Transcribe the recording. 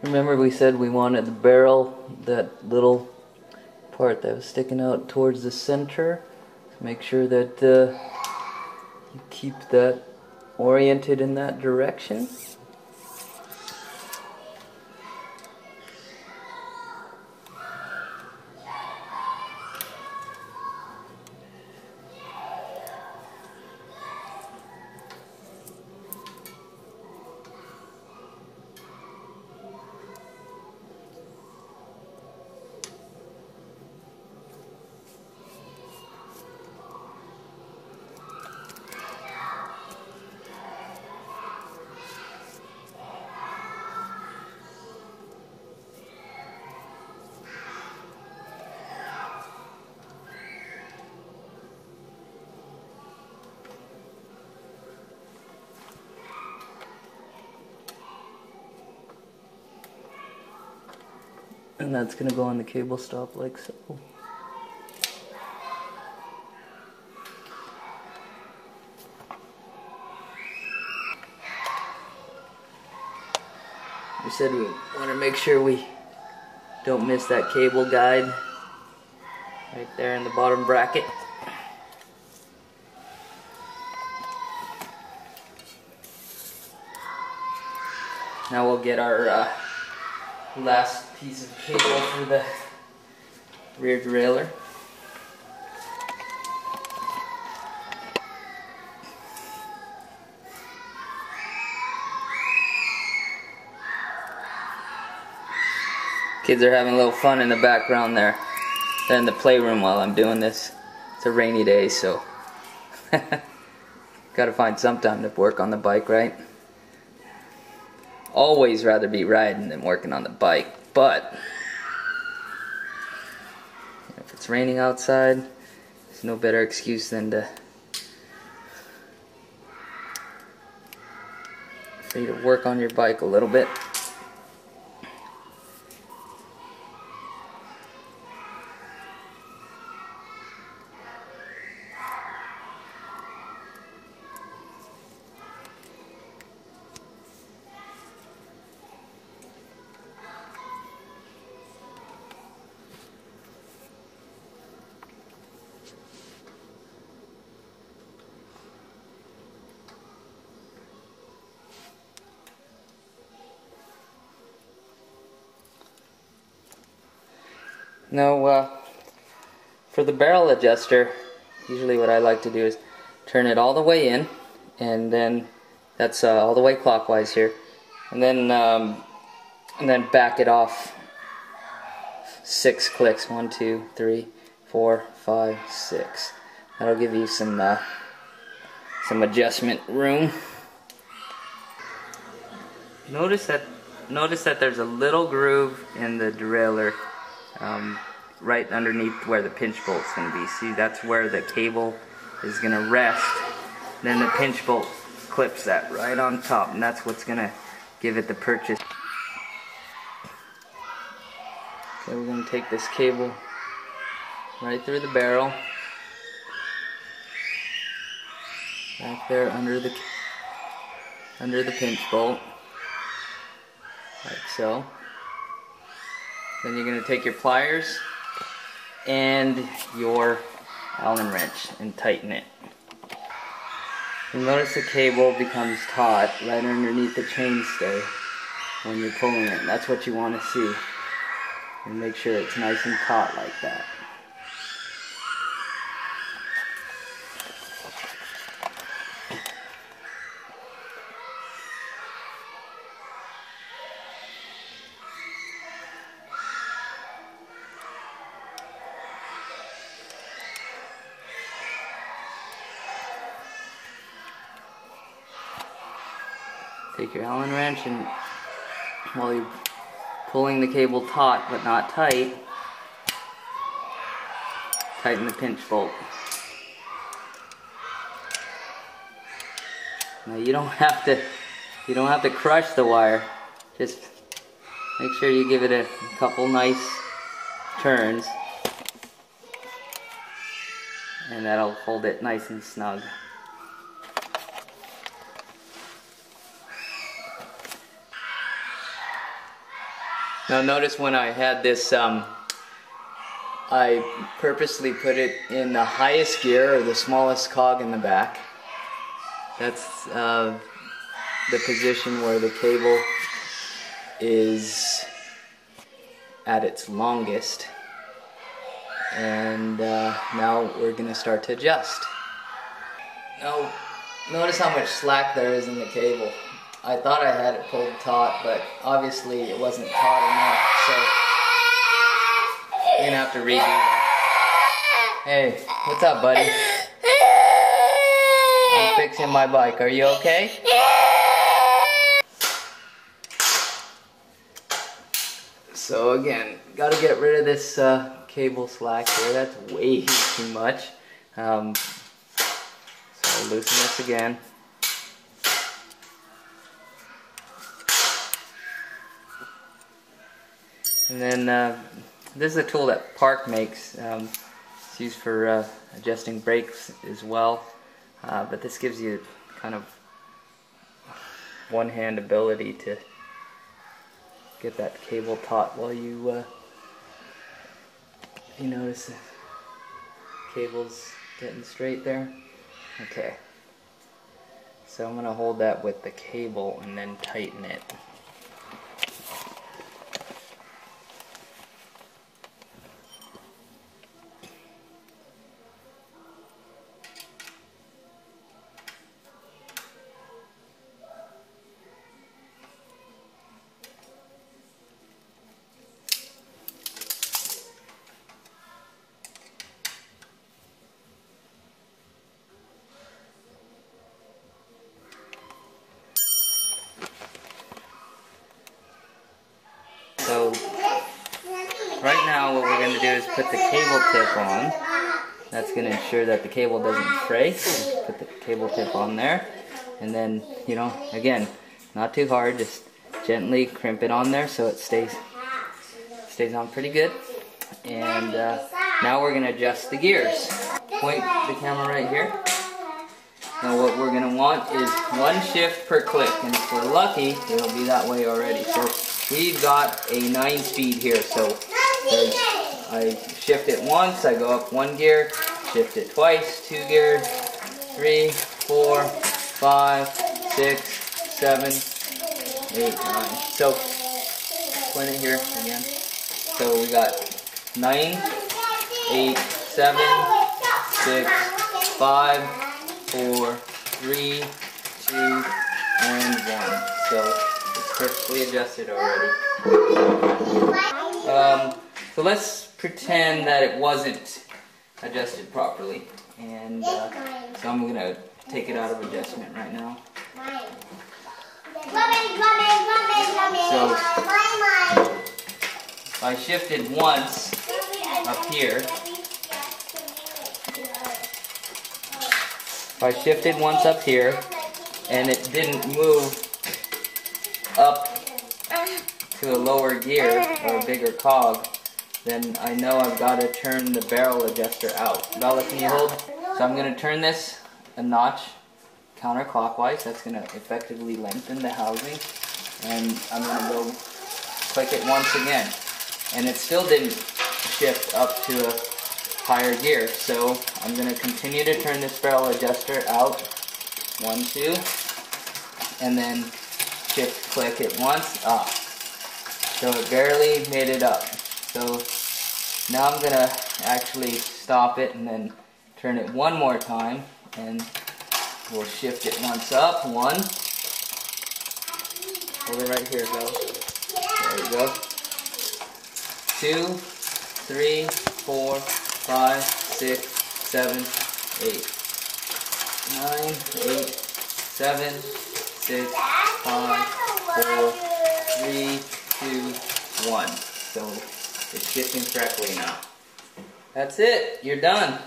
Remember we said we wanted the barrel, that little part that was sticking out towards the center. Make sure that you keep that oriented in that direction. And that's going to go on the cable stop like so. We said we want to make sure we don't miss that cable guide right there in the bottom bracket. Now we'll get our last piece of cable for the rear derailleur. Kids are having a little fun in the background there. They're in the playroom while I'm doing this. It's a rainy day, so gotta find some time to work on the bike, right? Always rather be riding than working on the bike, but if it's raining outside, there's no better excuse than for you to work on your bike a little bit. Now, for the barrel adjuster, usually what I like to do is turn it all the way in, and then that's all the way clockwise here, and then back it off 6 clicks. 1, 2, 3, 4, 5, 6. That'll give you some adjustment room. Notice that there's a little groove in the derailleur. Right underneath where the pinch bolt's going to be. See, that's where the cable is going to rest. Then the pinch bolt clips that right on top, and that's what's going to give it the purchase. Okay, we're going to take this cable right through the barrel, back there under the pinch bolt, like so. Then you're going to take your pliers and your Allen wrench and tighten it. You'll notice the cable becomes taut right underneath the chainstay when you're pulling it. That's what you want to see. And make sure it's nice and taut like that. Take your Allen wrench, and while you're pulling the cable taut but not tight, tighten the pinch bolt. Now you don't have to crush the wire. Just make sure you give it a couple nice turns, and that'll hold it nice and snug. Now notice when I had this, I purposely put it in the highest gear or the smallest cog in the back. That's the position where the cable is at its longest. And now we're going to start to adjust. Now notice how much slack there is in the cable. I thought I had it pulled taut, but obviously it wasn't taut enough, so you're gonna have to redo that. Hey, what's up, buddy? I'm fixing my bike. Are you okay? So again, gotta get rid of this cable slack here. That's way too much. So loosen this again. And then this is a tool that Park makes. It's used for adjusting brakes as well. But this gives you kind of one-hand ability to get that cable taut while you notice the cable's getting straight there. Okay. So I'm going to hold that with the cable and then tighten it. So right now what we're going to do is put the cable tip on. That's going to ensure that the cable doesn't fray. Just put the cable tip on there. And then, again, not too hard, just gently crimp it on there so it stays on pretty good. And now we're going to adjust the gears. Point the camera right here. Now what we're going to want is one shift per click. And if we're lucky, it'll be that way already. So we've got a 9-speed here, so I shift it once, I go up 1 gear, shift it twice, 2 gears, 3, 4, 5, 6, 7, 8, 9. So, point it here again. So we got 9, 8, 7, 6, 5, 4, 3, 2, and 1. So it's perfectly adjusted already. So let's pretend that it wasn't adjusted properly. And so I'm going to take it out of adjustment right now. So I shifted once up here. I shifted once up here and it didn't move up to a lower gear or a bigger cog, then I know I've got to turn the barrel adjuster out. Bella, can you hold? So I'm going to turn this a notch counterclockwise. That's going to effectively lengthen the housing. And I'm going to go click it once again. And it still didn't shift up to a higher gear. So I'm going to continue to turn this barrel adjuster out. 1, 2. And then shift click it once. So it barely made it up. So now I'm going to actually stop it and then turn it one more time. And we'll shift it once up. 1. Hold it right here, go. There we go. 2, 3, 4, 5, 6, 7, 8. 9, 8, 7, 6, 5, 4, 3, 2, 1. So it's shifting correctly now. That's it. You're done.